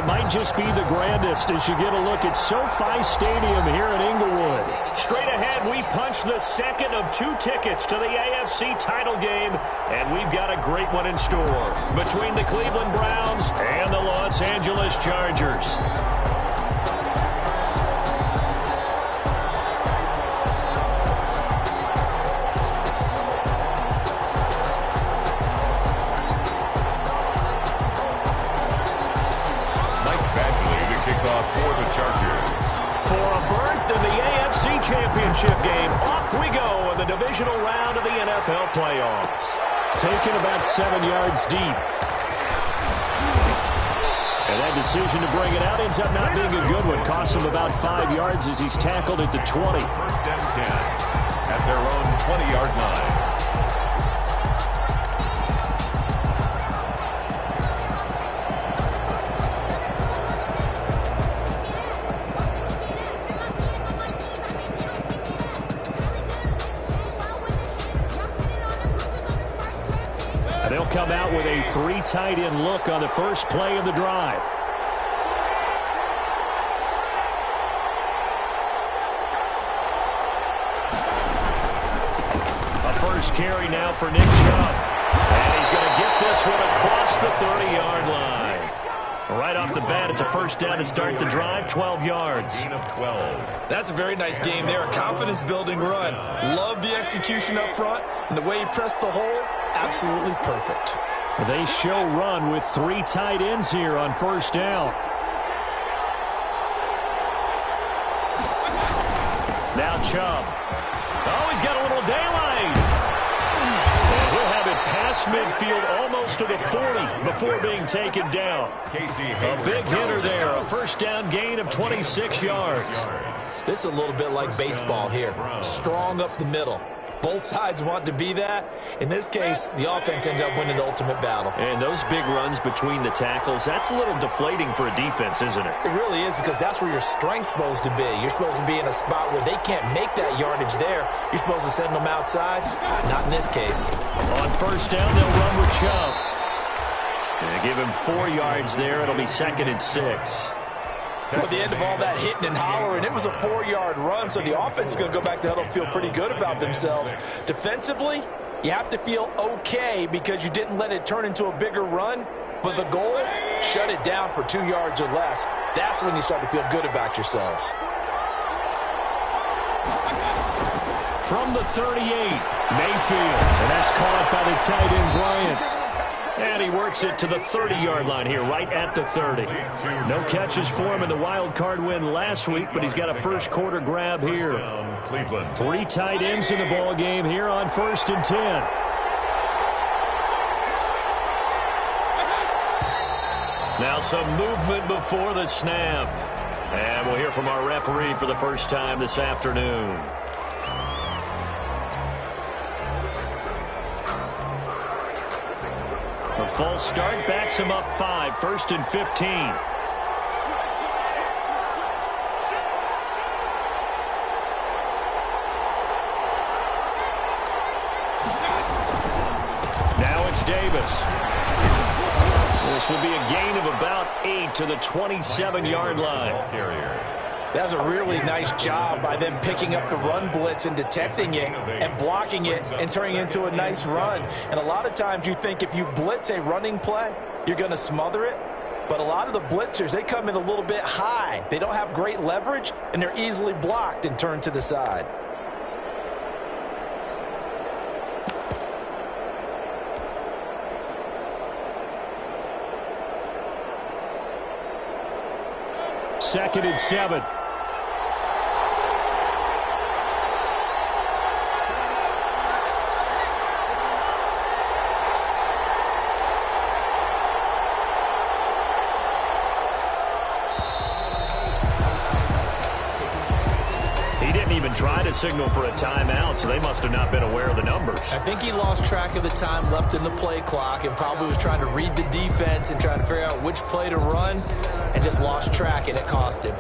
might just be the grandest as you get a look at SoFi Stadium here in Inglewood. Straight ahead, we punch the second of 2 tickets to the AFC title game, and we've got a great one in store between the Cleveland Browns and the Los Angeles Chargers. For the Chargers. For a berth in the AFC Championship game, off we go in the divisional round of the NFL playoffs. Taken about 7 yards deep. And that decision to bring it out ends up not being a good one. Costs him about 5 yards as he's tackled at the 20. First and 10 at their own 20-yard line. They'll come out with a 3 tight end look on the first play of the drive. A first carry now for Nick Chubb. And he's going to get this one across the 30-yard line. Right off the bat, it's a first down to start the drive, 12 yards. That's a very nice game there, a confidence-building run. Love the execution up front, and the way he pressed the hole, absolutely perfect. They show run with 3 tight ends here on first down. Now Chubb. Oh, he's got a little daylight. And he'll have it past midfield almost to the 40 before being taken down. A big hitter there, a first down gain of 26 yards. This is a little bit like baseball here. Strong up the middle. Both sides want to be that. In this case, the offense ended up winning the ultimate battle. And those big runs between the tackles, that's a little deflating for a defense, isn't it? It really is, because that's where your strength's supposed to be. You're supposed to be in a spot where they can't make that yardage there. You're supposed to send them outside. Not in this case. On first down, they'll run with Chubb. They give him 4 yards there. It'll be 2nd and 6. Well, at the end of all that hitting and hollering, it was a 4-yard run, so the offense is going to go back to huddle and feel pretty good about themselves. Defensively, you have to feel okay because you didn't let it turn into a bigger run, but the goal, shut it down for 2 yards or less. That's when you start to feel good about yourselves. From the 38, Mayfield, and that's caught by the tight end, Bryant. And he works it to the 30-yard line here, right at the 30. No catches for him in the wild card win last week, but he's got a first quarter grab here. 3 tight ends in the ball game here on 1st and 10. Now some movement before the snap. And we'll hear from our referee for the first time this afternoon. A false start backs him up 5, 1st and 15. Now it's Davis. This will be a gain of about 8 to the 27-yard line. That's a really nice job by them picking up the run blitz and detecting it and blocking it and turning it into a nice run. And a lot of times you think if you blitz a running play, you're going to smother it. But a lot of the blitzers, they come in a little bit high. They don't have great leverage, and they're easily blocked and turned to the side. Second and 7. He didn't even try to signal for a timeout, so they must have not been aware of the numbers. I think he lost track of the time left in the play clock and probably was trying to read the defense and trying to figure out which play to run and just lost track, and it cost him.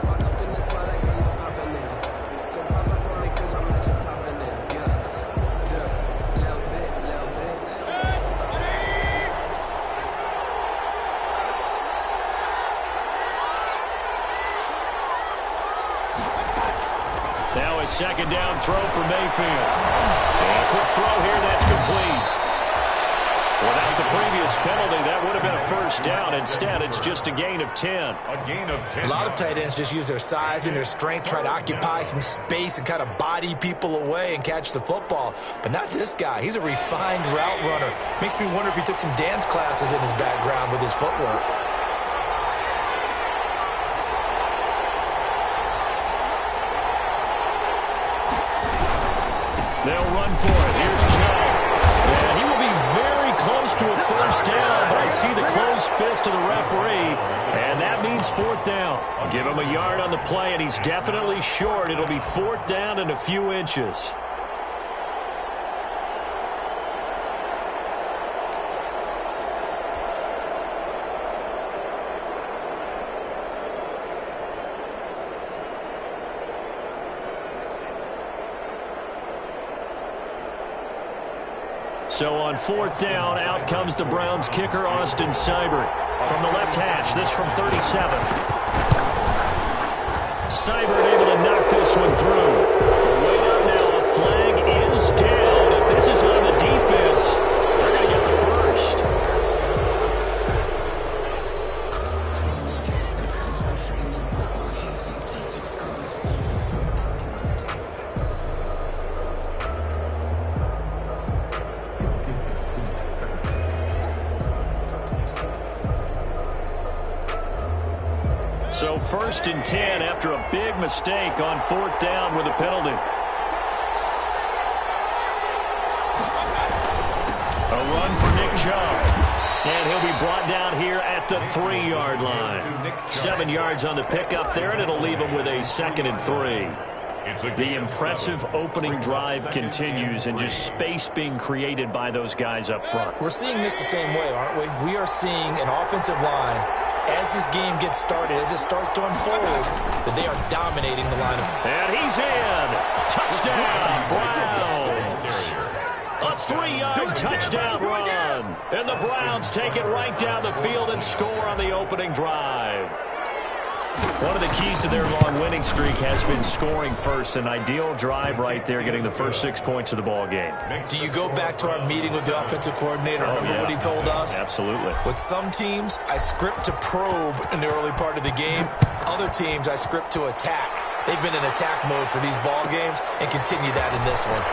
Now a second down throw for Mayfield. And a quick throw here, that's complete. Without the previous penalty, that would have been a first down. Instead, it's just a gain of 10. A gain of 10. A lot of tight ends just use their size and their strength, try to occupy some space and kind of body people away and catch the football. But not this guy. He's a refined route runner. Makes me wonder if he took some dance classes in his background with his footwork. They'll run for it. Here's Chubb. And he will be very close to a first down, but I see the closed fist of the referee, and that means fourth down. Give him a yard on the play, and he's definitely short. It'll be fourth down and a few inches. So on fourth down, out comes the Browns kicker, Austin Seibert. From the left hash, this from 37. Seibert able to knock this one through. Wait up now, a flag is down. If this is on the defense, they're going to get the first. So first and 10 after a big mistake on fourth down with a penalty. A run for Nick Chubb. And he'll be brought down here at the 3-yard line. 7 yards on the pickup there, and it'll leave him with a 2nd and 3. The impressive opening drive continues, and just space being created by those guys up front. We're seeing this the same way, aren't we? We are seeing an offensive line, as this game gets started, as it starts to unfold, that they are dominating the line. And he's in. Touchdown, Browns. A 3-yard touchdown run. And the Browns take it right down the field and score on the opening drive. One of the keys to their long winning streak has been scoring first. An ideal drive right there, getting the first 6 points of the ball game. Do you go back to our meeting with the offensive coordinator? Remember what he told us? Absolutely. With some teams, I script to probe in the early part of the game. Other teams, I script to attack. They've been in attack mode for these ball games and continue that in this one.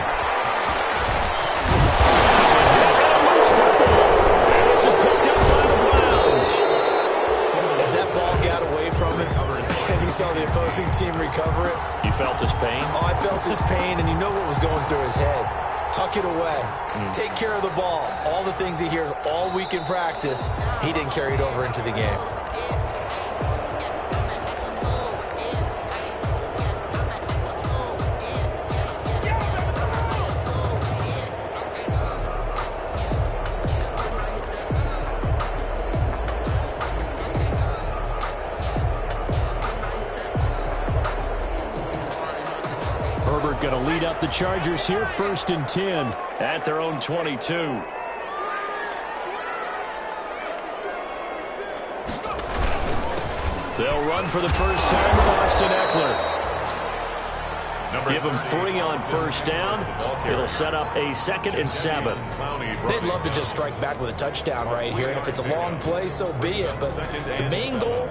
This is picked up by the Browns. As that ball got away from him, and he saw the opposing team recover it. You felt his pain? Oh, I felt his pain, and you know what was going through his head. Tuck it away. Take care of the ball. All the things he hears all week in practice, he didn't carry it over into the game. Going to lead up the Chargers here, 1st and 10 at their own 22. They'll run for the first time with Austin Eckler. Give him 3 on first down. It'll set up a 2nd and 7. They'd love to just strike back with a touchdown right here, and if it's a long play, so be it. But the main goal,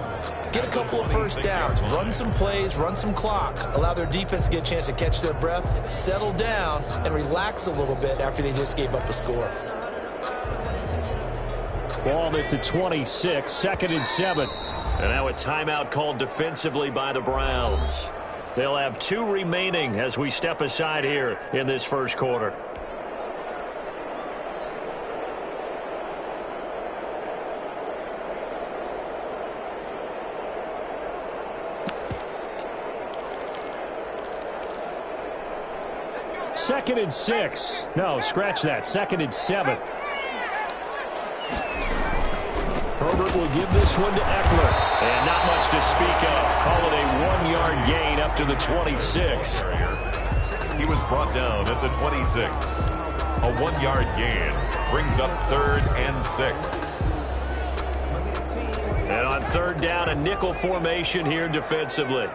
get a couple of first downs, run some plays, run some clock, allow their defense to get a chance to catch their breath, settle down, and relax a little bit after they just gave up a score. Ball at the 26, 2nd and 7. And now a timeout called defensively by the Browns. They'll have 2 remaining as we step aside here in this first quarter. Second and 6. No, scratch that. 2nd and 7. Herbert will give this one to Eckler. And not much to speak of. Call it a 1-yard gain up to the 26. He was brought down at the 26. A 1-yard gain brings up 3rd and 6. And on 3rd down, a nickel formation here defensively.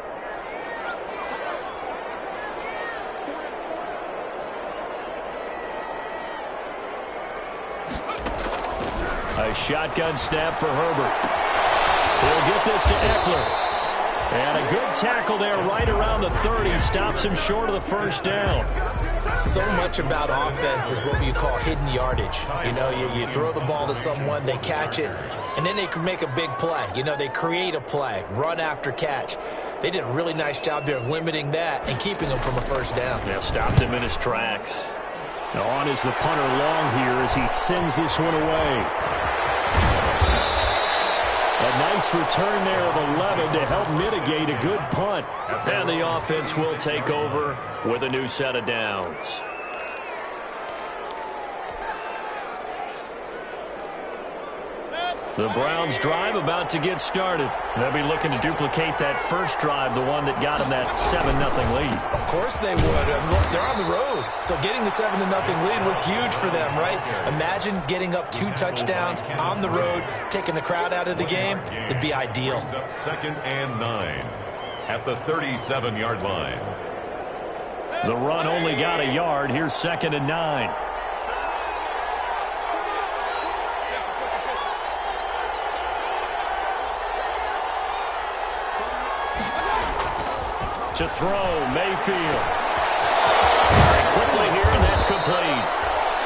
A shotgun snap for Herbert. He'll get this to Eckler. And a good tackle there right around the 30. Stops him short of the first down. So much about offense is what you call hidden yardage. You know, you throw the ball to someone, they catch it, and then they can make a big play. You know, they create a play, run after catch. They did a really nice job there of limiting that and keeping him from a first down. Yeah, stopped him in his tracks. Now on is the punter long here as he sends this one away. A nice return there of 11 to help mitigate a good punt. And the offense will take over with a new set of downs. The Browns drive about to get started. They'll be looking to duplicate that first drive, the one that got them that 7-0 lead. Of course they would. They're on the road. So getting the 7-0 lead was huge for them, right? Imagine getting up 2 touchdowns on the road, taking the crowd out of the game. It'd be ideal. Second and 9 at the 37-yard line. The run only got a yard. Here's 2nd and 9. To throw, Mayfield. Very quickly here, and that's complete.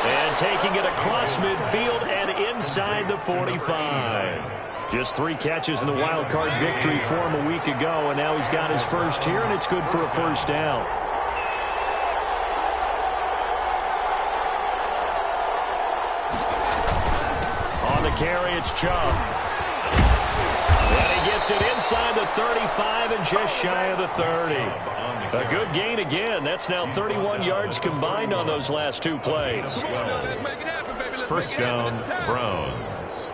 And taking it across midfield and inside the 45. Just 3 catches in the wild card victory for him a week ago, and now he's got his first here, and it's good for a first down. On the carry, it's Chubb. And he gets it inside the 35 and just shy of the 30. A good gain again. That's now 31 yards combined on those last 2 plays. First down, Browns.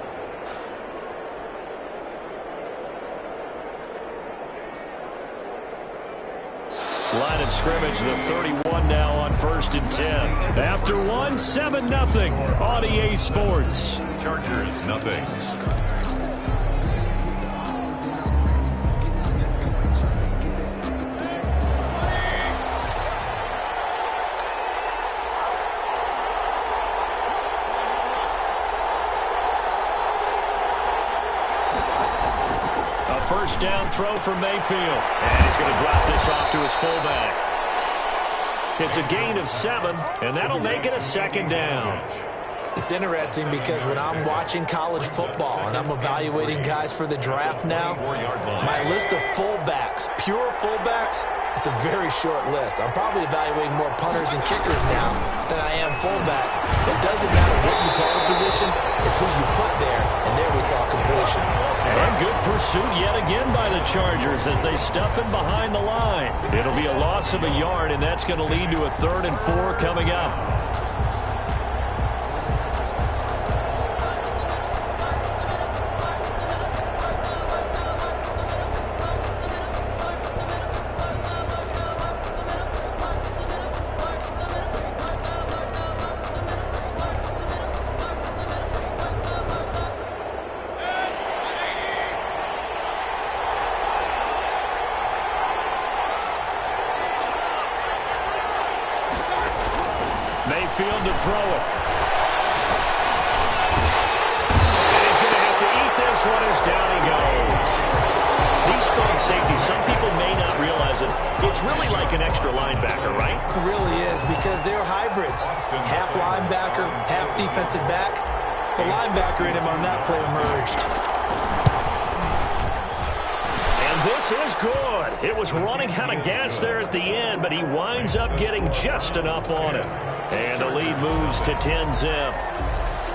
Line of scrimmage, the 31 now on 1st and 10. After 1, 7-0 on EA Sports. Chargers, nothing. First down throw for Mayfield. And he's going to drop this off to his fullback. It's a gain of 7, and that'll make it a 2nd down. It's interesting because when I'm watching college football and I'm evaluating guys for the draft now, my list of fullbacks, pure fullbacks, it's a very short list. I'm probably evaluating more punters and kickers now than I am fullbacks. It doesn't matter what you call the position, it's who you put there, and there we saw completion. And good pursuit yet again by the Chargers as they stuff him behind the line. It'll be a loss of a yard, and that's going to lead to a 3rd and 4 coming up. Mayfield to throw it. And he's going to have to eat this one as down he goes. These strong safeties, some people may not realize it. It's really like an extra linebacker, right? It really is because they're hybrids. Half linebacker, half defensive back. The linebacker in him on that play emerged. This is good. It was running out of gas there at the end, but he winds up getting just enough on it. And the lead moves to 10-zip.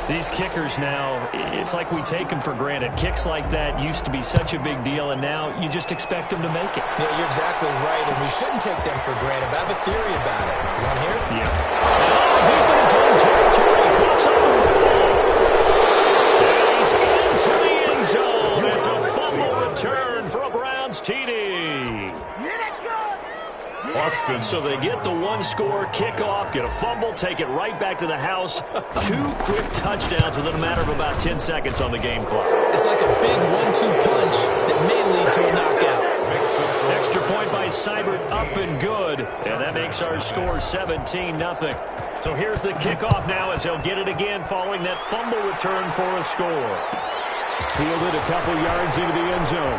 These kickers now, it's like we take them for granted. Kicks like that used to be such a big deal, and now you just expect them to make it. Yeah, you're exactly right, and we shouldn't take them for granted. But I have a theory about it. You want to hear it? Yeah. Deep in his own territory, he coughs up the football. And he's into the end zone. It's a fumble return for a Browns TD. Boston. So they get the 1-score kickoff, get a fumble, take it right back to the house. 2 quick touchdowns within a matter of about 10 seconds on the game clock. It's like a big 1-2 punch that may lead to a knockout. Extra point by Seibert, up and good. And that makes our score 17-0. So here's the kickoff now as he'll get it again following that fumble return for a score. Fielded a couple yards into the end zone.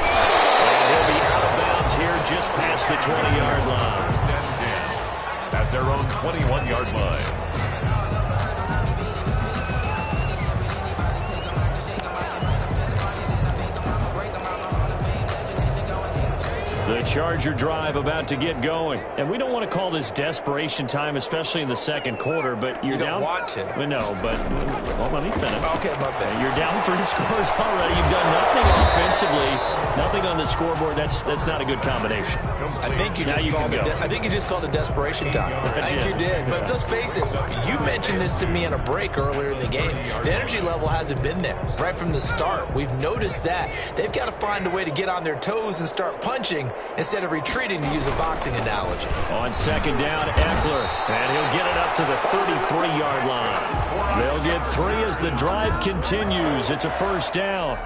And he'll be out of bounds here just past the 20-yard line. At their own 21-yard line. The Charger drive about to get going. And we don't want to call this desperation time, especially in the second quarter, but you're down. You don't want to. No, but well, let me finish. Okay, my bad. You're down 3 scores already. You've done nothing offensively, nothing on the scoreboard. That's not a good combination. I think you just called it desperation time. I think you did. But let's face it, you mentioned this to me in a break earlier in the game. The energy level hasn't been there right from the start. We've noticed that. They've got to find a way to get on their toes and start punching instead of retreating, to use a boxing analogy. On second down, Eckler, and he'll get it up to the 33-yard line. They'll get 3 as the drive continues. It's a first down.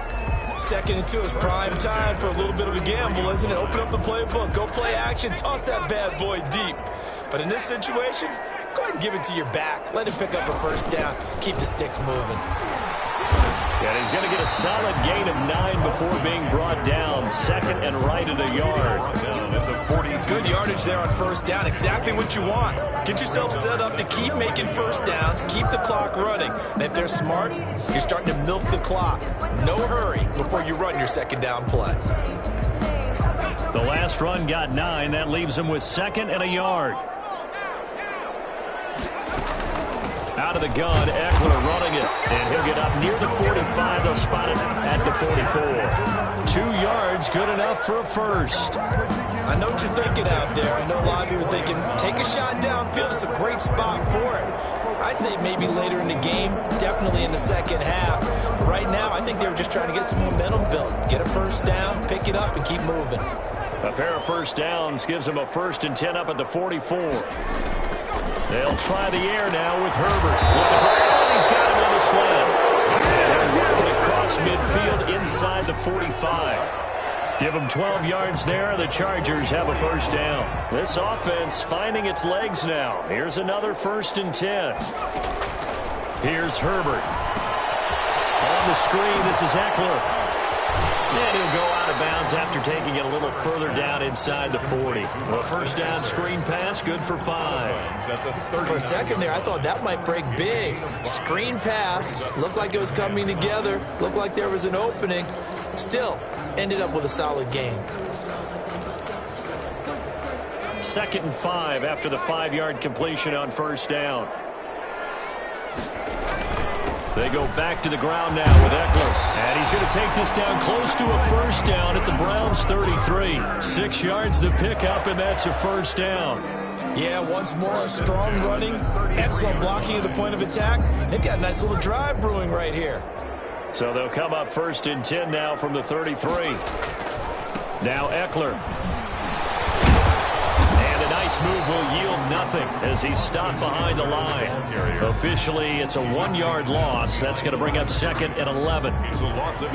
2nd and 2 is prime time for a little bit of a gamble, isn't it? Open up the playbook, go play action, toss that bad boy deep. But in this situation, go ahead and give it to your back. Let him pick up a first down. Keep the sticks moving. And he's going to get a solid gain of 9 before being brought down. 2nd and right at a yard. Good yardage there on first down. Exactly what you want. Get yourself set up to keep making first downs. Keep the clock running. And if they're smart, you're starting to milk the clock. No hurry before you run your second down play. The last run got 9. That leaves him with 2nd and a yard. Out of the gun, Eckler running it. And he'll get up near the 45. They'll spot it at the 44. 2 yards, good enough for a first. I know what you're thinking out there. I know a lot of you are thinking, take a shot downfield. It's a great spot for it. I'd say maybe later in the game, definitely in the second half. But right now, I think they were just trying to get some momentum built. Get a first down, pick it up, and keep moving. A pair of first downs gives them a 1st and 10 up at the 44. They'll try the air now with Herbert. He's got him on the slam. And they're working across midfield inside the 45. Give them 12 yards there. The Chargers have a first down. This offense finding its legs now. Here's another 1st and 10. Here's Herbert. On the screen, this is Eckler. And he'll go out of bounds after taking it a little further down inside the 40. A first down screen pass, good for 5. For a second there, I thought that might break big. Screen pass, looked like it was coming together, looked like there was an opening. Still, ended up with a solid gain. 2nd and 5 after the 5-yard completion on first down. They go back to the ground now with Eckler. And he's going to take this down close to a first down at the Browns' 33. 6 yards the pickup, and that's a first down. Yeah, once more, strong running, excellent blocking at the point of attack. They've got a nice little drive brewing right here. So they'll come up 1st and 10 now from the 33. Now Eckler. Nice move will yield nothing as he's stopped behind the line. Officially, it's a 1-yard loss. That's going to bring up 2nd and 11.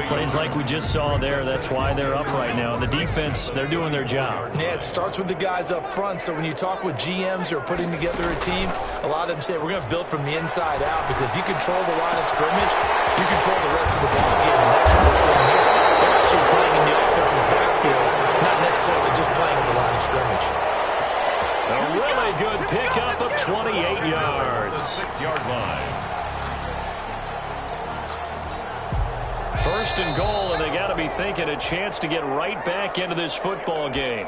Plays like we just saw there. That's why they're up right now. The defense, they're doing their job. Yeah, it starts with the guys up front. So when you talk with GMs who are putting together a team, a lot of them say we're going to build from the inside out, because if you control the line of scrimmage, you control the rest of the ball game, and that's what we're seeing here. They're actually playing in the offense's backfield, not necessarily just playing at the line of scrimmage. A really good pickup of 28 yards. 6-yard line. 1st and goal, and they got to be thinking a chance to get right back into this football game.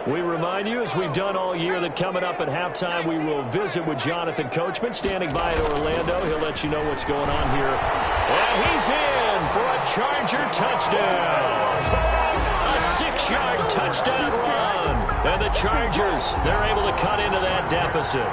We remind you, as we've done all year, that coming up at halftime, we will visit with Jonathan Coachman, standing by in Orlando. He'll let you know what's going on here. And he's in for a Charger touchdown. A 6-yard touchdown run. And the Chargers, they're able to cut into that deficit.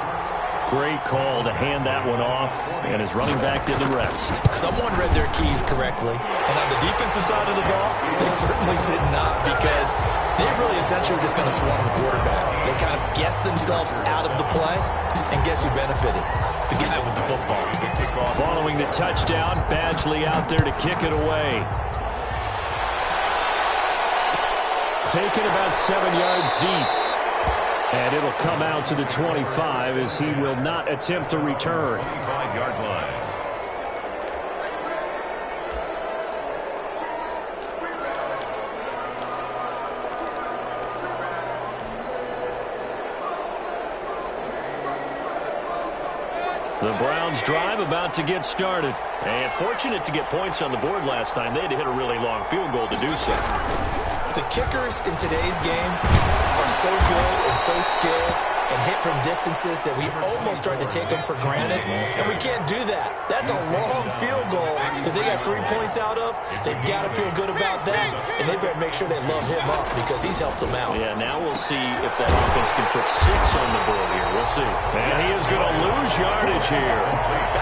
Great call to hand that one off, and his running back did the rest. Someone read their keys correctly, and on the defensive side of the ball, they certainly did not, because they really essentially were just going to swarm the quarterback. They kind of guessed themselves out of the play, and guess who benefited? the guy with the football. Following the touchdown, Badgley out there to kick it away. Taken about 7 yards deep. And it'll come out to the 25 as he will not attempt to return. 25-yard line. The Browns drive about to get started. And fortunate to get points on the board last time. They had to hit a really long field goal to do so. The kickers in today's game are so good and so skilled and hit from distances that we almost start to take them for granted. And we can't do that. That's a long field goal that they got 3 points out of. They've got to feel good about that. And they better make sure they love him up because he's helped them out. Yeah, now we'll see if that offense can put 6 on the board here. We'll see. And he is going to lose yardage here.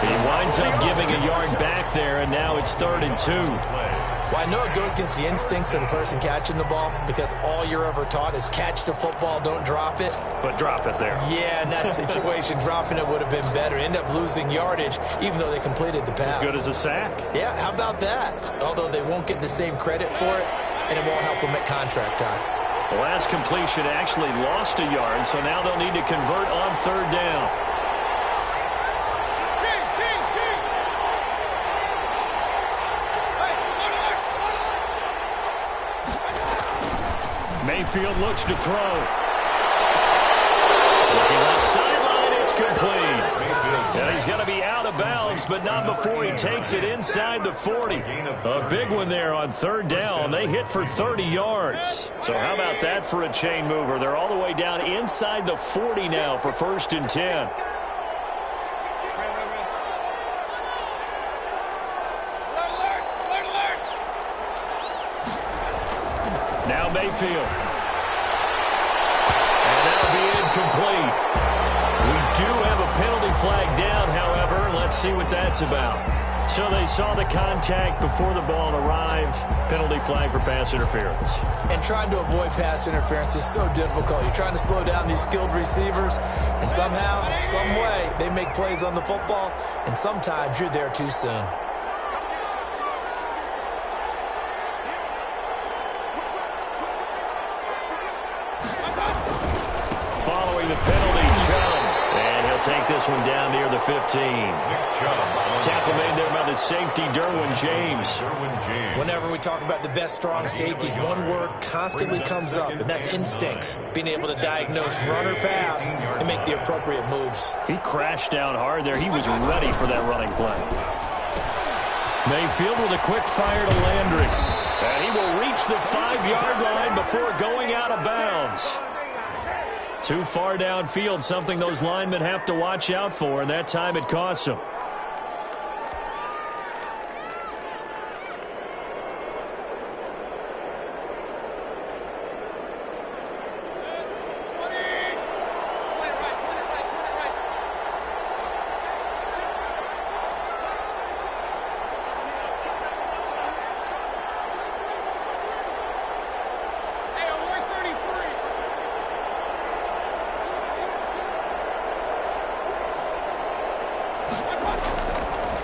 He winds up giving a yard back there, and now it's 3rd and 2. Well, I know it goes against the instincts of the person catching the ball because all you're ever taught is catch the football, don't drop it. But drop it there. Yeah, in that situation, dropping it would have been better. End up losing yardage, even though they completed the pass. As good as a sack. Yeah, how about that? Although they won't get the same credit for it, and it won't help them at contract time. The last completion actually lost a yard, so now they'll need to convert on 3rd down. Mayfield looks to throw. Looking left sideline, it's complete. And he's going to be out of bounds, but not before he takes it inside the 40. A big one there on 3rd down. They hit for 30 yards. So how about that for a chain mover? They're all the way down inside the 40 now for 1st and 10. Now Mayfield. And that'll be incomplete. We do have a penalty flag down, however. Let's see what that's about. So they saw the contact before the ball arrived. Penalty flag for pass interference. And trying to avoid pass interference is so difficult. You're trying to slow down these skilled receivers, and somehow, some way, they make plays on the football, and sometimes you're there too soon. Following the penalty, Chubb. And he'll take this one down near the 15. Tackle made there by the safety, Derwin James. Whenever we talk about the best strong safeties, one word constantly comes up, and that's instincts. Being able to diagnose run or pass and make the appropriate moves. He crashed down hard there. He was ready for that running play. Mayfield with a quick fire to Landry. And he will reach the 5-yard line before going out of bounds. Too far downfield, something those linemen have to watch out for, and that time it costs them.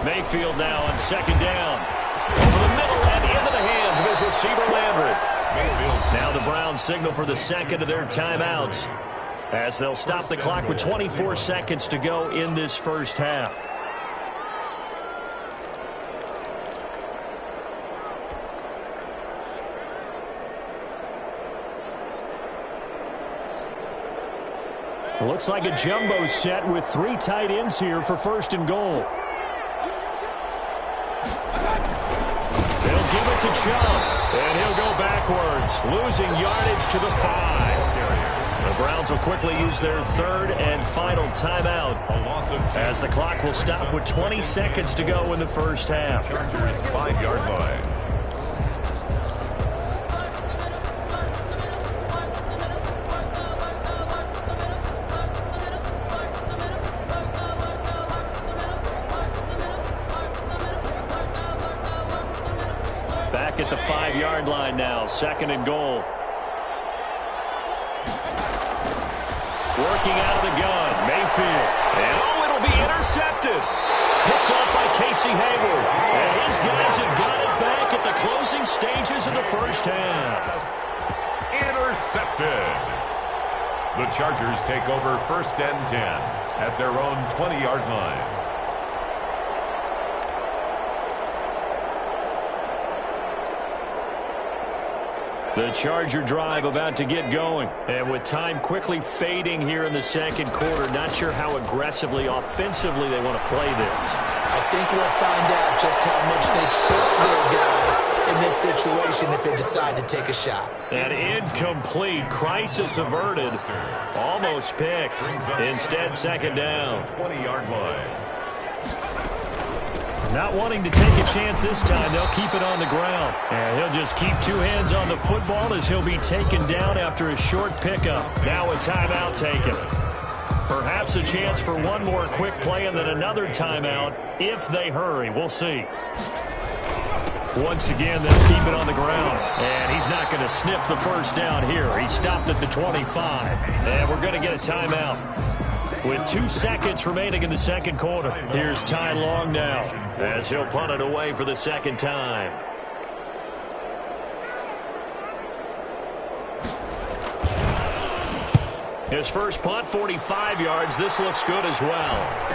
Mayfield now on 2nd down. Over the middle and into the hands of his receiver Landry. Now the Browns signal for the 2nd of their timeouts as they'll stop the clock with 24 seconds to go in this first half. It looks like a jumbo set with 3 tight ends here for 1st and goal. They'll give it to Chubb, and he'll go backwards, losing yardage to the 5. The Browns will quickly use their 3rd and final timeout as the clock will stop with 20 seconds to go in the first half. Chargers 5-yard line. Back at the 5-yard line now, 2nd and goal. Working out of the gun, Mayfield. And it'll That'll be intercepted. Picked up by Casey Hayward. And his guys have got it back at the closing stages of the first half. Intercepted. The Chargers take over 1st and 10 at their own 20-yard line. The Charger drive about to get going. And with time quickly fading here in the second quarter, not sure how aggressively, offensively they want to play this. I think we'll find out just how much they trust their guys in this situation if they decide to take a shot. An incomplete, crisis averted, almost picked. Instead, second down. 20-yard line. Not wanting to take a chance this time, they'll keep it on the ground. And he'll just keep two hands on the football as he'll be taken down after a short pickup. Now a timeout taken. Perhaps a chance for one more quick play and then another timeout if they hurry. We'll see. Once again, they'll keep it on the ground. And he's not going to sniff the first down here. He stopped at the 25. And we're going to get a timeout. With 2 seconds remaining in the second quarter. Here's Ty Long now as he'll punt it away for the second time. His first punt, 45 yards. This looks good as well.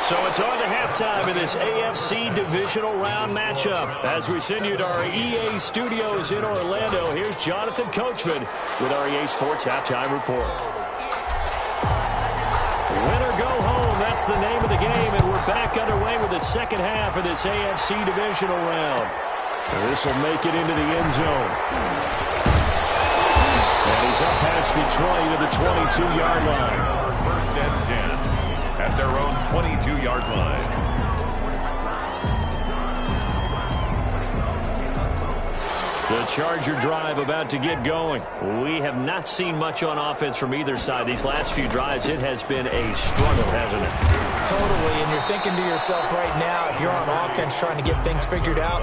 So it's on to halftime in this AFC divisional round matchup. As we send you to our EA studios in Orlando, here's Jonathan Coachman with our EA Sports Halftime Report. Win or go home, that's the name of the game, and we're back underway with the second half of this AFC divisional round. This will make it into the end zone. And he's up past the 20 to the 22-yard line. 1st and 10. At their own 22-yard line. The Charger drive about to get going. We have not seen much on offense from either side. These last few drives, it has been a struggle, hasn't it? Totally, and you're thinking to yourself right now, if you're on offense trying to get things figured out,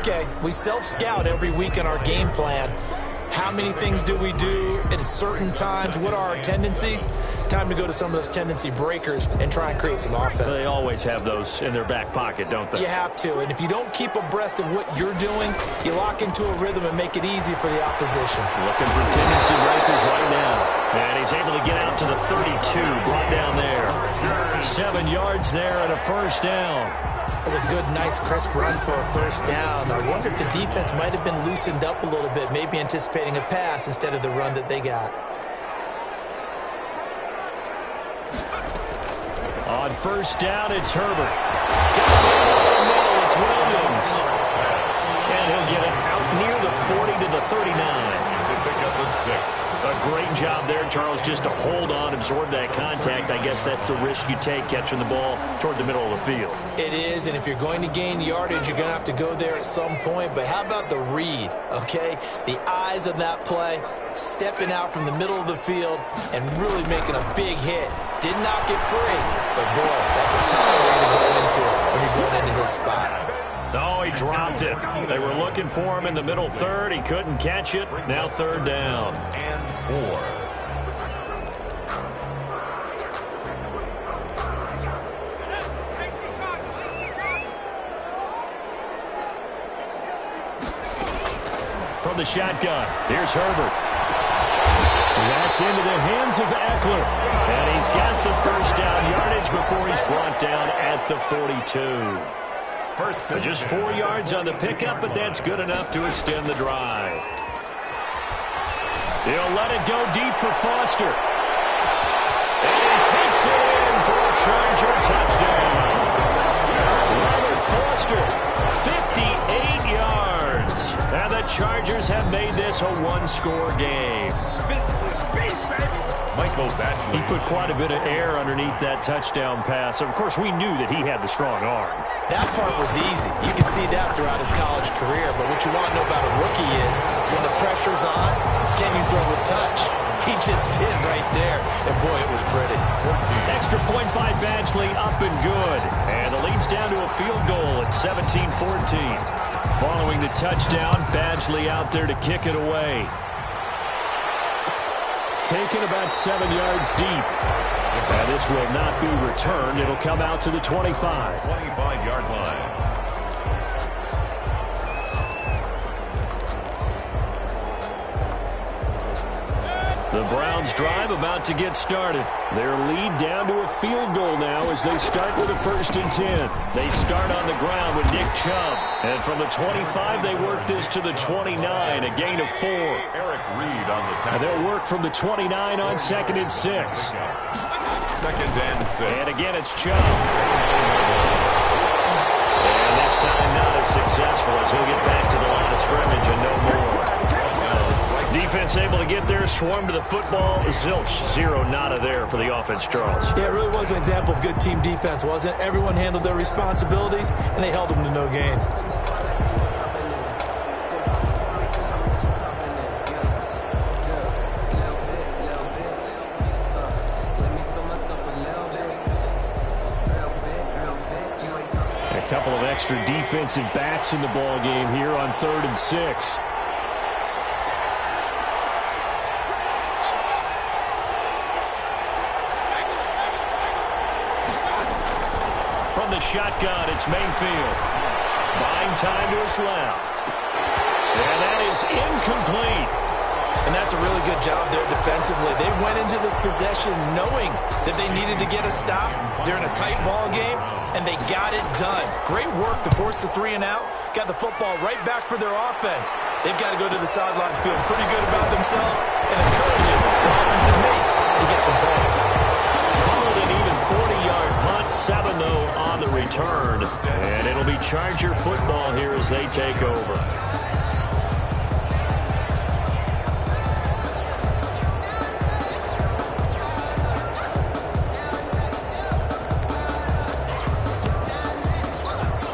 okay, we self-scout every week in our game plan. How many things do we do at certain times? What are our tendencies? Time to go to some of those tendency breakers and try and create some offense. They always have those in their back pocket, don't they? You have to, and if you don't keep abreast of what you're doing, you lock into a rhythm and make it easy for the opposition. Looking for tendency breakers right now. And he's able to get out to the 32, brought down there. 7 yards there and a first down. That was a good, nice, crisp run for a first down. I wonder if the defense might have been loosened up a little bit, maybe anticipating a pass instead of the run that they got. On first down, it's Herbert. Got it over the middle, it's Williams. And he'll get it out near the 40 to the 39. To pick up a 6. A great job there, Charles, just to hold on, absorb that contact. I guess that's the risk you take catching the ball toward the middle of the field. It is, and if you're going to gain yardage, you're going to have to go there at some point. But how about the read, okay? The eyes of that play, stepping out from the middle of the field and really making a big hit. Did not get free, but boy, that's a tough area to go into when you're going into his spot. Oh, he dropped it. They were looking for him in the middle third. He couldn't catch it. Now third down. And 4. From the shotgun, here's Herbert. That's into the hands of Eckler. And he's got the first down yardage before he's brought down at the 42. Just 4 yards on the pickup, but that's good enough to extend the drive. He'll let it go deep for Foster. And he takes it in for a Charger touchdown. Robert Foster, 58 yards. And the Chargers have made this a one-score game. Michael Batchley. He put quite a bit of air underneath that touchdown pass. Of course, we knew that he had the strong arm. That part was easy. You can see that throughout his college career. But what you want to know about a rookie is when the pressure's on, can you throw with touch? He just did right there. And, boy, it was pretty. Extra point by Badgley, up and good. And the lead's down to a field goal at 17-14. Following the touchdown, Badgley out there to kick it away. taken about 7 yards deep. And this will not be returned. It'll come out to the 25. 25-yard line. The Browns drive about to get started. Their lead down to a field goal now as they start with a 1st and 10. They start on the ground with Nick Chubb. And from the 25, they work this to the 29, a gain of 4. Eric Reed on the tackle. And they'll work from the 29 on 2nd and 6. 2nd and 6. And again, it's Chubb. And this time not as successful as he'll get back to the line of scrimmage and no more. Defense able to get there, swarm to the football. Zilch, 0 nada there for the offense, Charles. Yeah, it really was an example of good team defense, wasn't it? Everyone handled their responsibilities, and they held them to no gain. A couple of extra defensive backs in the ball game here on 3rd and 6. From the shotgun, it's Mayfield. Buying time to his left. And that is incomplete. And that's a really good job there defensively. They went into this possession knowing that they needed to get a stop. They're in a tight ball game, and they got it done. Great work to force the 3 and out. Got the football right back for their offense. They've got to go to the sidelines feeling pretty good about themselves and encouraging their offensive mates to get some points. Called an even 40-yard punt, 7 though on the return. And it'll be Charger football here as they take over.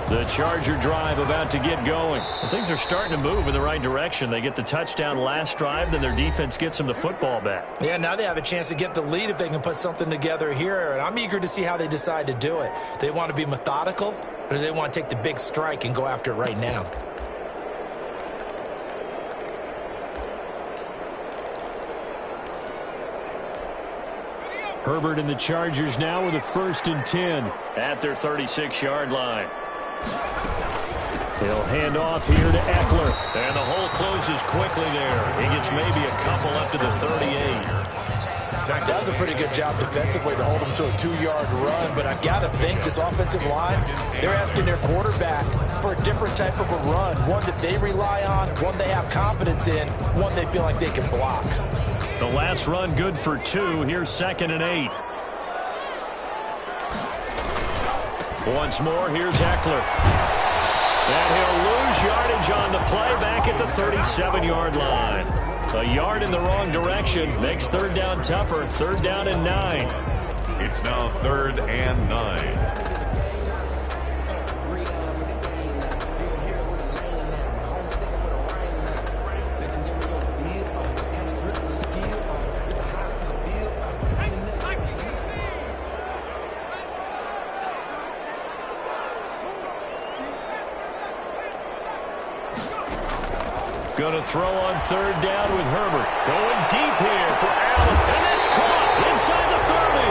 The Charger drive about to get going. Well, things are starting to move in the right direction. They get the touchdown last drive, then their defense gets them the football back. Yeah, now they have a chance to get the lead if they can put something together here. And I'm eager to see how they decide to do it. Do they want to be methodical, or do they want to take the big strike and go after it right now? Herbert and the Chargers now with a 1st and 10 at their 36-yard line. He'll hand off here to Eckler. And the hole closes quickly there. He gets maybe a couple up to the 38. That was a pretty good job defensively to hold him to a 2-yard run, but I've got to think this offensive line, they're asking their quarterback for a different type of a run, one that they rely on, one they have confidence in, one they feel like they can block. The last run good for 2. Here's 2nd and 8. Once more, here's Eckler. And he'll lose yardage on the play back at the 37-yard line. A yard in the wrong direction makes 3rd down tougher. 3rd down and 9. It's now 3rd and 9. Going to throw on 3rd down with Herbert. Going deep here for Allen. And it's caught inside the 30.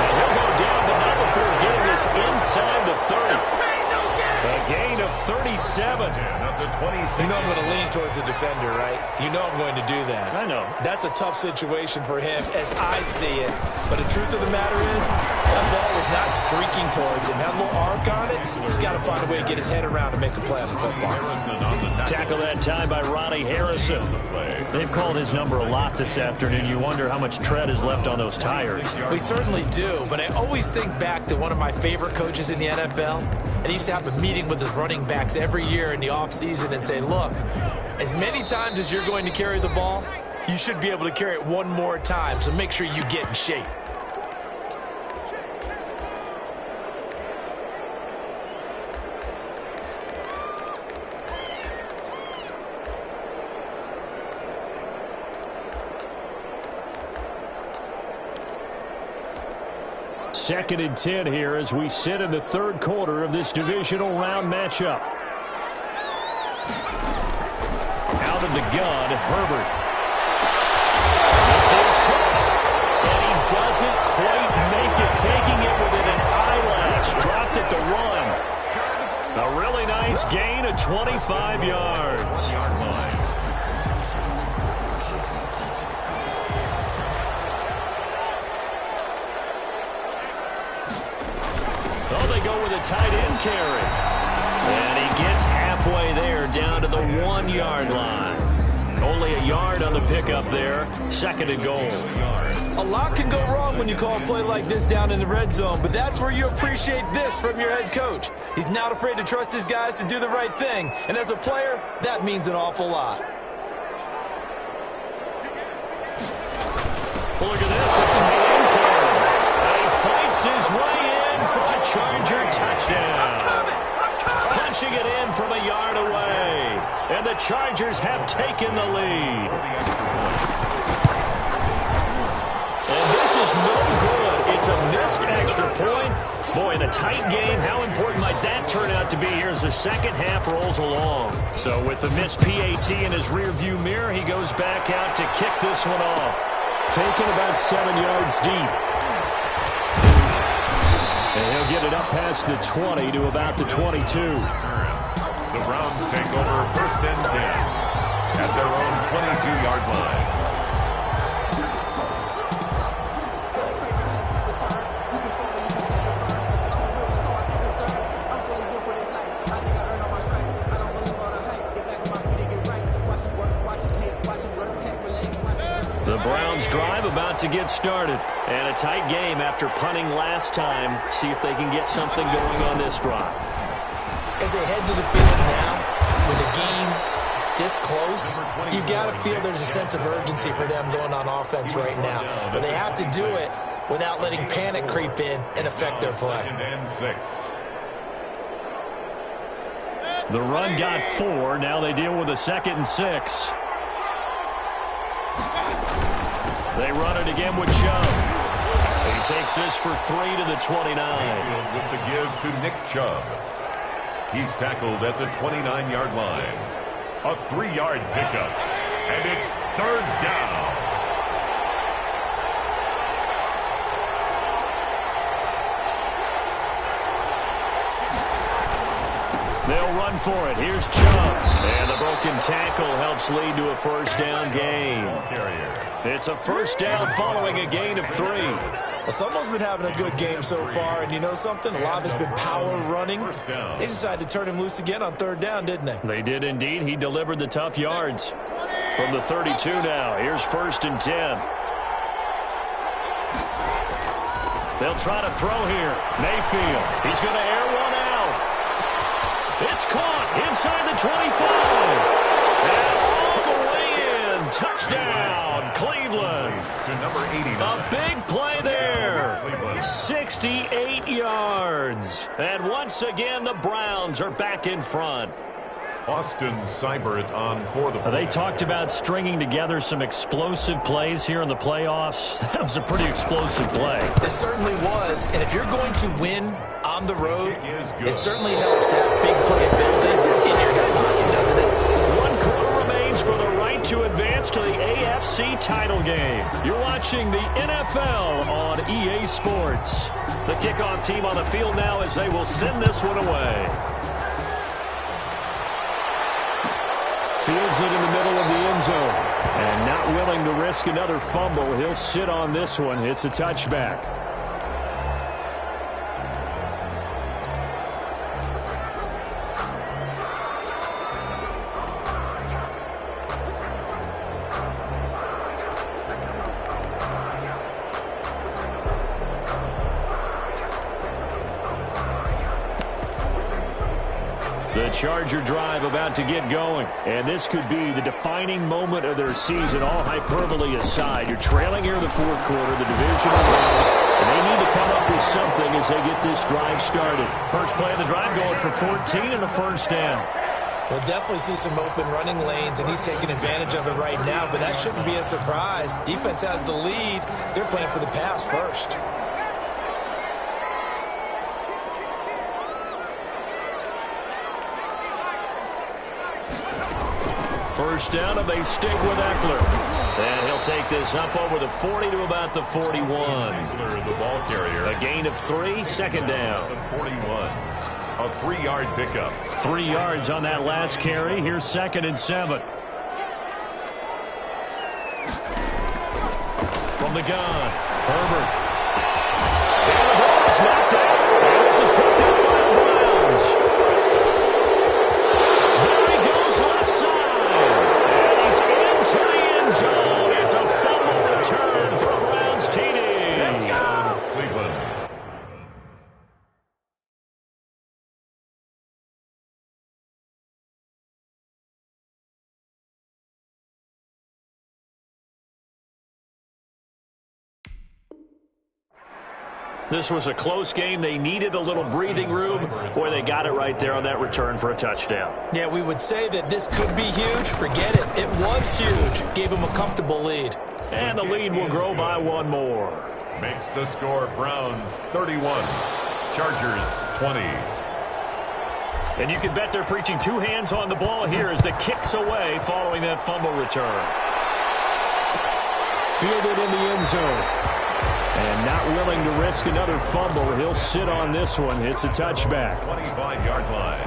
And he'll go down, but not before getting this inside the 30. A gain of 37. You know I'm going to lean towards the defender, right? You know I'm going to do that. I know. That's a tough situation for him as I see it. But the truth of the matter is, that ball was not streaking towards him. Had a little arc on it. He's got to find a way to get his head around and make a play on the football. Tackle that time by Ronnie Harrison. They've called his number a lot this afternoon. You wonder how much tread is left on those tires. We certainly do, but I always think back to one of my favorite coaches in the NFL. And he used to have a meeting with his running backs every year in the offseason and say, look, as many times as you're going to carry the ball, you should be able to carry it one more time, so make sure you get in shape. Second and 10 here as we sit in the 3rd quarter of this divisional round matchup. Out of the gun, Herbert. This is doesn't quite make it, taking it within an eyelash. Dropped it to run. A really nice gain of 25 yards. Oh, they go with a tight end carry. And he gets halfway there, down to the 1 yard line. Only a yard on the pickup there. Second and goal. A lot can go wrong when you call a play like this down in the red zone, but that's where you appreciate this from your head coach. He's not afraid to trust his guys to do the right thing, and as a player, that means an awful lot. Well, look at this. A tight end carry. And he fights his way in for a Charger touchdown. Punching it in from a yard away. And the Chargers have taken the lead. And this is no good. It's a missed extra point. Boy, in a tight game, how important might that turn out to be here as the second half rolls along? So with the missed PAT in his rearview mirror, he goes back out to kick this one off. Taken about 7 yards deep. And he'll get it up past the 20 to about the 22. The Browns take over 1st and 10 at their own 22-yard line. The Browns drive about to get started. And a tight game after punting last time. See if they can get something going on this drive. As they head to the field now, with the game this close, you've got to feel there's a sense of urgency for them going on offense right now. But they have to do it without letting panic creep in and affect their play. The run got 4. Now they deal with a 2nd and 6. They run it again with Chubb. He takes this for 3 to the 29. With the give to Nick Chubb. He's tackled at the 29-yard line. A 3-yard pickup. And it's 3rd down. They'll run for it. Here's Chubb. And the broken tackle helps lead to a 1st down gain. It's a 1st down following a gain of 3. Well, someone's been having a good game so far, and you know something? A lot has been power running. They decided to turn him loose again on 3rd down, didn't they? They did indeed. He delivered the tough yards. From the 32 now. Here's 1st and 10. They'll try to throw here. Mayfield. He's going to air one out. It's caught inside the 25. And all the way in. Touchdown, Cleveland. To number 89. A big play there. 68 yards. And once again, the Browns are back in front. Austin Seibert on for the play. They talked about stringing together some explosive plays here in the playoffs. That was a pretty explosive play. It certainly was. And if you're going to win on the road, it certainly helps to have big play ability in your hip pocket, doesn't it? 1 quarter remains for the right to advance to the AFC title game. You're watching the NFL on EA Sports. The kickoff team on the field now as they will send this one away. Fields it in the middle of the end zone. And not willing to risk another fumble. He'll sit on this one. It's a touchback. The Charger drive about to get going. And this could be the defining moment of their season, all hyperbole aside. You're trailing here in the 4th quarter, the divisional round, and they need to come up with something as they get this drive started. First play of the drive going for 14 and a 1st down. We'll definitely see some open running lanes, and he's taking advantage of it right now, but that shouldn't be a surprise. Defense has the lead. They're playing for the pass first. First down, and they stick with Eckler. And he'll take this up over the 40 to about the 41. Eckler, the ball carrier. A gain of 3, second down. 41. A 3-yard pickup. 3 yards on that last carry. Here's 2nd and 7. From the gun, Herbert. And the ball is knocked out. And this is picked up by the Browns. There he goes left side. And he's into the end zone. It's a fumble return for a Browns TD. Cleveland. This was a close game. They needed a little breathing room. Boy, they got it right there on that return for a touchdown. Yeah, we would say that this could be huge. Forget it. It was huge. Gave them a comfortable lead. And the lead will grow by 1 more. Makes the score Browns 31. Chargers 20. And you can bet they're preaching 2 hands on the ball here as the kick's away following that fumble return. Fielded in the end zone. And not willing to risk another fumble. He'll sit on this one. It's a touchback. 25-yard line.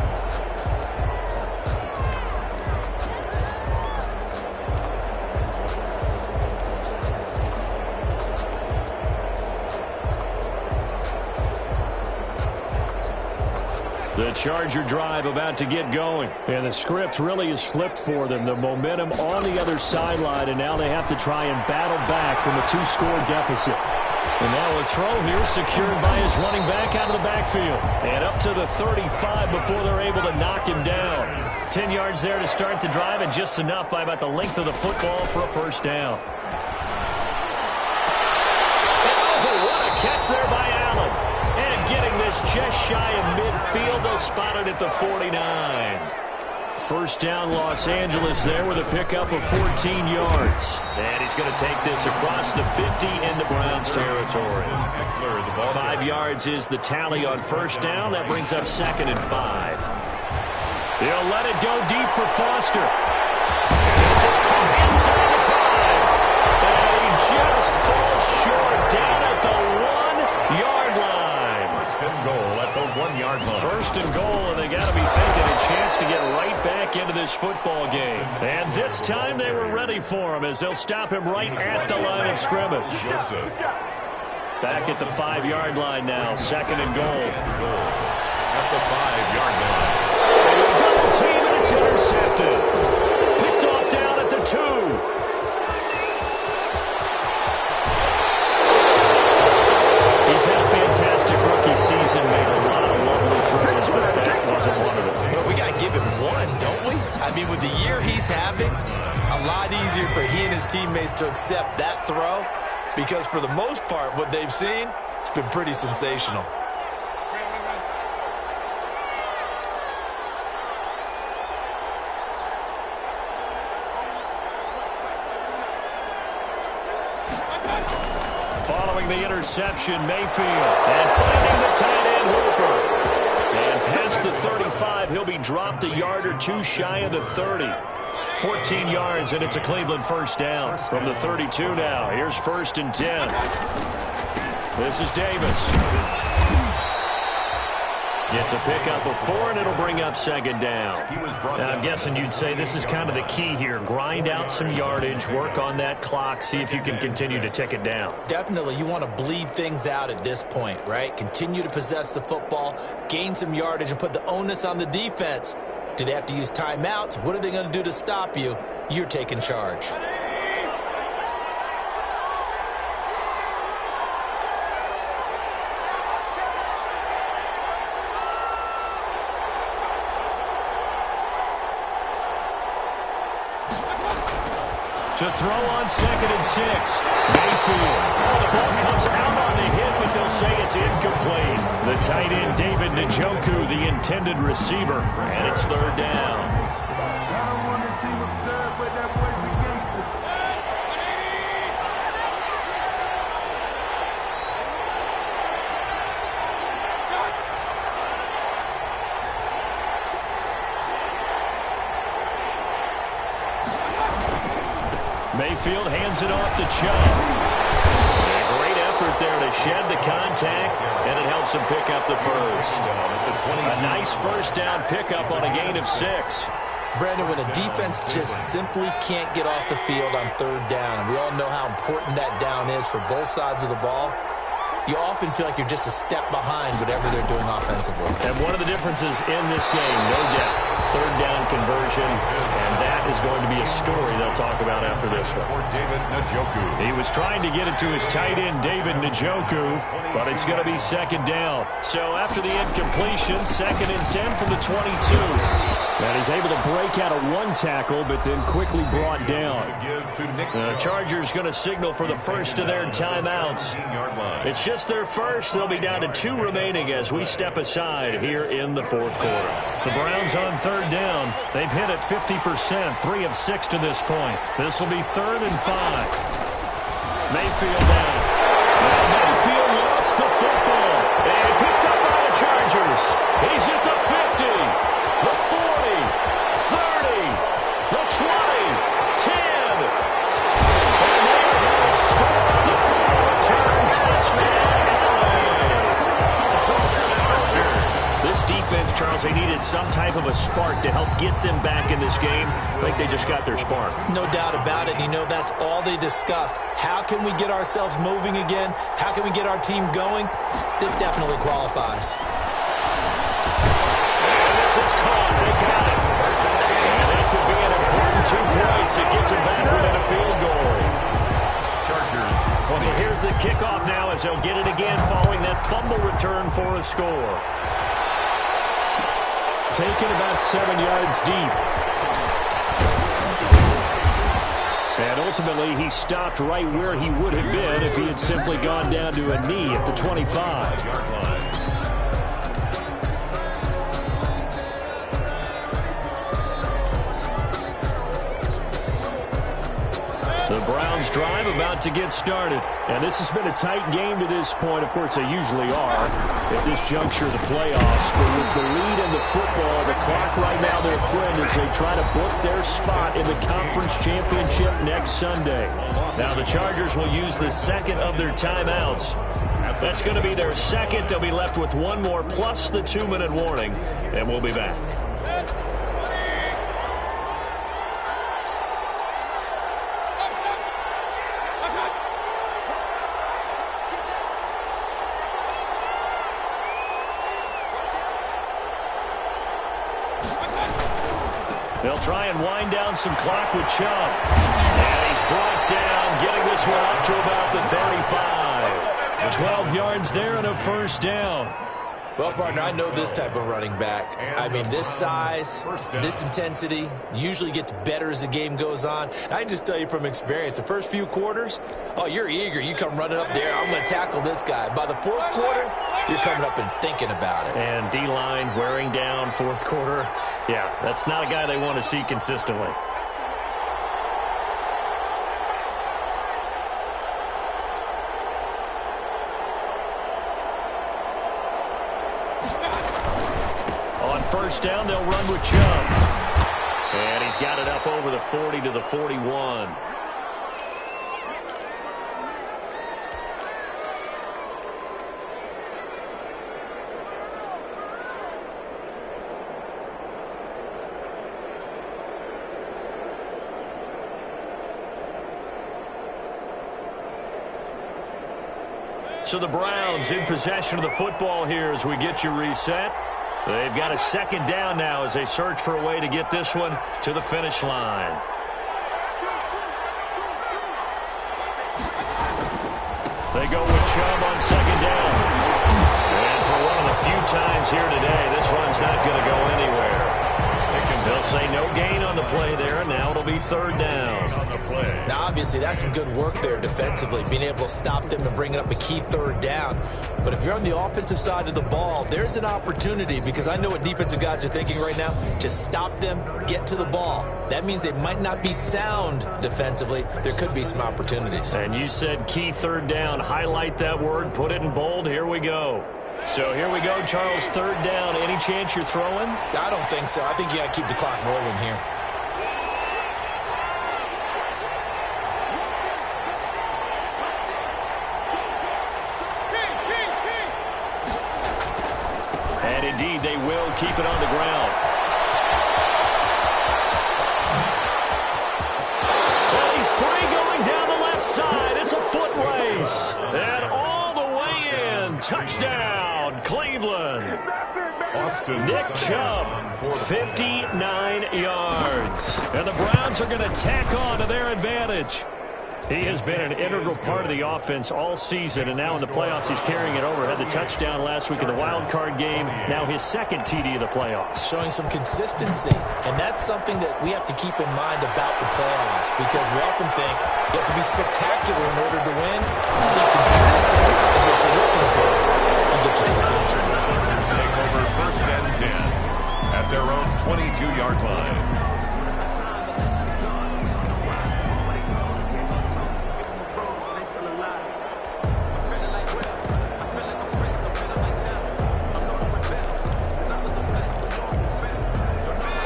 The Charger drive about to get going. And the script really is flipped for them. The momentum on the other sideline, and now they have to try and battle back from a 2-score deficit. And now a throw here secured by his running back out of the backfield. And up to the 35 before they're able to knock him down. 10 yards there to start the drive, and just enough by about the length of the football for a first down. Oh, what a catch there by Allen. And getting this just shy of midfield, they'll spot it at the 49. First down, Los Angeles there with a pickup of 14 yards. And he's going to take this across the 50 into Browns territory. 5 yards is the tally on first down. That brings up 2nd and 5. He'll let it go deep for Foster. And this is caught inside the 5. And he just falls short down at the 1-yard line. First and goal at the 1-yard line. First and goal, and they got to be thinking a chance to get right back into this football game. And this time they were ready for him as they'll stop him right at the line of scrimmage. Back at the 5-yard line now, 2nd and goal. At the 5-yard line. Double team, and it's intercepted. Picked off down at the 2. He's had a fantastic rookie season, made a lot of lovely throws, but that wasn't one of them. Well, we got to give him one, don't we? I mean, with the year he's having, a lot easier for he and his teammates to accept that throw because for the most part, what they've seen, it's been pretty sensational. Following the interception, Mayfield, and finding the tight end Hooper. And past the 35, he'll be dropped a yard or 2 shy of the 30. 14 yards, and it's a Cleveland first down. From the 32 now, here's 1st and 10. This is Davis. Gets a pickup of 4, and it'll bring up 2nd down. Now, I'm guessing you'd say this is kind of the key here. Grind out some yardage, work on that clock, see if you can continue to tick it down. Definitely, you want to bleed things out at this point, right? Continue to possess the football, gain some yardage, and put the onus on the defense. Do they have to use timeouts? What are they going to do to stop you? You're taking charge. To throw on 2nd and 6. Mayfield. Oh, the ball comes out on the hit, but they'll say it's incomplete. The tight end, David Njoku, the intended receiver, and it's 3rd down. Mayfield hands it off to Chubb. A great effort there to shed the contact, and it helps him pick up the first. A nice first down pickup on a gain of 6. Brandon, when a defense just simply can't get off the field on third down, and we all know how important that down is for both sides of the ball, you often feel like you're just a step behind whatever they're doing offensively. And one of the differences in this game, no doubt, third down conversion, and that is going to be a story they'll talk about after this one. He was trying to get it to his tight end, David Njoku, but it's going to be second down. So after the incompletion, 2nd and 10 from the 22. And he's able to break out of one tackle, but then quickly brought down. The Chargers going to signal for the first of their timeouts. It's just their first. They'll be down to 2 remaining as we step aside here in the 4th quarter. The Browns on third down. They've hit it 50%, 3 of 6 to this point. This will be 3rd and 5. Mayfield down. And Mayfield lost the football. And picked up by the Chargers. He's at the 50, the 40, 30, the 20, 10. And they're going to score on the 4th return. Touchdown. This defense, Charles, they needed some type of a spark to help get them back in this game. I think they just got their spark. No doubt about it. You know, that's all they discussed. How can we get ourselves moving again? How can we get our team going? This definitely qualifies. And this is caught. They got it. And that could be an important 2 points. It gets them back within a field goal. Chargers. So here's the kickoff now as they'll get it again following that fumble return for a score. Taken about 7 yards deep. And ultimately, he stopped right where he would have been if he had simply gone down to a knee at the 25. The Browns drive about to get started. And this has been a tight game to this point. Of course, they usually are at this juncture of the playoffs. But with the lead in the football, the clock right now their friend as they try to book their spot in the conference championship next Sunday. Now the Chargers will use the 2nd of their timeouts. That's going to be their 2nd. They'll be left with 1 more plus the 2-minute warning. And we'll be back. They'll try and wind down some clock with Chubb. And he's brought down, getting this one up to about the 35. 12 yards there and a first down. Well, partner, I know this type of running back. I mean, this size, this intensity usually gets better as the game goes on. I can just tell you from experience, the first few quarters, oh, you're eager. You come running up there, I'm going to tackle this guy. By the 4th quarter, you're coming up and thinking about it. And D-line wearing down 4th quarter. Yeah, that's not a guy they want to see consistently. On first down, they'll run with Chubb. And he's got it up over the 40 to the 41. So the Browns in possession of the football here as we get you reset. They've got a 2nd down now as they search for a way to get this one to the finish line. They go with Chubb on 2nd down. And for one of the few times here today, this one's not going to go anywhere. They'll say no gain on the play there, and now it'll be 3rd down. Now, obviously, that's some good work there defensively, being able to stop them and bring up a key 3rd down. But if you're on the offensive side of the ball, there's an opportunity, because I know what defensive guys are thinking right now. Just stop them, get to the ball. That means they might not be sound defensively. There could be some opportunities. And you said key 3rd down. Highlight that word, put it in bold. Here we go. So here we go, Charles, 3rd down. Any chance you're throwing? I don't think so. I think you got to keep the clock rolling here. indeed, they will keep it on the ground. Well, he's free going down the left side. It's a foot race. And all the way in. Touchdown, Cleveland. Nick Chubb, 59 yards. And the Browns are going to tack on to their advantage. He has been an integral part of the offense all season, and now in the playoffs he's carrying it over. Had the touchdown last week in the wild card game. Now his second TD of the playoffs. Showing some consistency, and that's something that we have to keep in mind about the playoffs, because we often think you have to be spectacular in order to win. I think consistent is what you're looking for. That can get you to the finish line. Take over 1st and 10 at their own 22-yard line.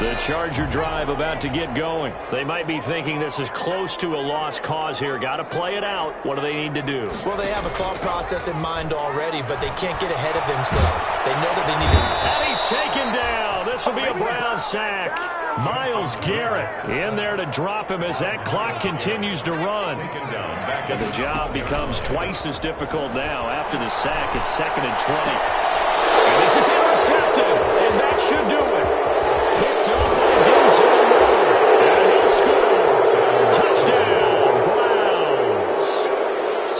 The Charger drive about to get going. They might be thinking this is close to a lost cause here. Got to play it out. What do they need to do? Well, they have a thought process in mind already, but they can't get ahead of themselves. They know that they need to... And he's taken down. This will be a Brown sack. Myles Garrett in there to drop him as that clock continues to run. And the job becomes twice as difficult now. After the sack, it's 2nd and 20. And this is intercepted, and that should do it. Picked up by Denzel Ward, and he'll score. Touchdown, Browns.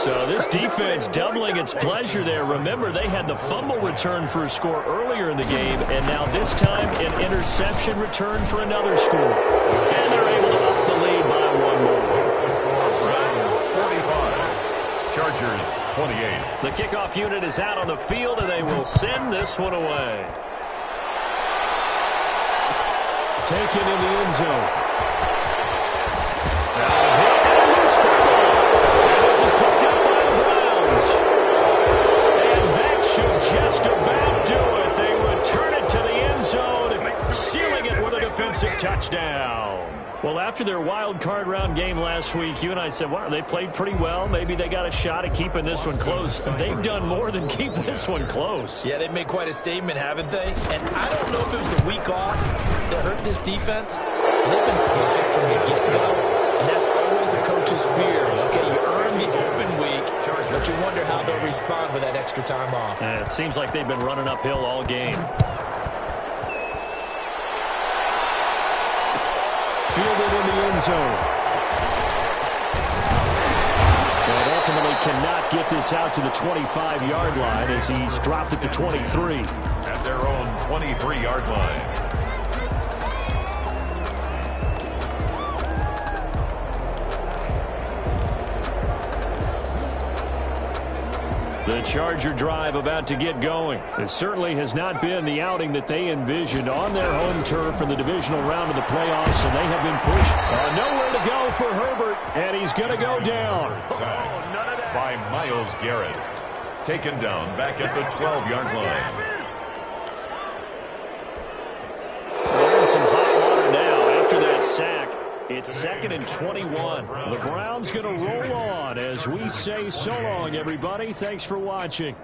So this defense doubling its pleasure there. Remember, they had the fumble return for a score earlier in the game, and now this time an interception return for another score. And they're able to up the lead by one more. Browns 45, Chargers 28. The kickoff unit is out on the field, and they will send this one away. Taken in the end zone. And this is picked up by the Browns. And that should just about do it. They return it to the end zone, sealing it with a defensive touchdown. Well, after their wild card round game last week, you and I said, wow, they played pretty well. Maybe they got a shot at keeping this one close. They've done more than keep this one close. Yeah, they've made quite a statement, haven't they? And I don't know if it was the week off that hurt this defense. They've been flagged from the get-go, and that's always a coach's fear. Okay, you earn the open week, but you wonder how they'll respond with that extra time off. It seems like they've been running uphill all game. Fielded in the end zone. And ultimately cannot get this out to the 25-yard line as he's dropped it to 23. At their own 23-yard line. The Charger drive about to get going. It certainly has not been the outing that they envisioned on their home turf in the divisional round of the playoffs, and they have been pushed. Nowhere to go for Herbert, and he's going to go down. Sacked by Myles Garrett. Taken down back at the 12-yard line. We're in some hot water now after that sack. It's 2nd and 21. The Browns going to roll on as we say so long, everybody. Thanks for watching.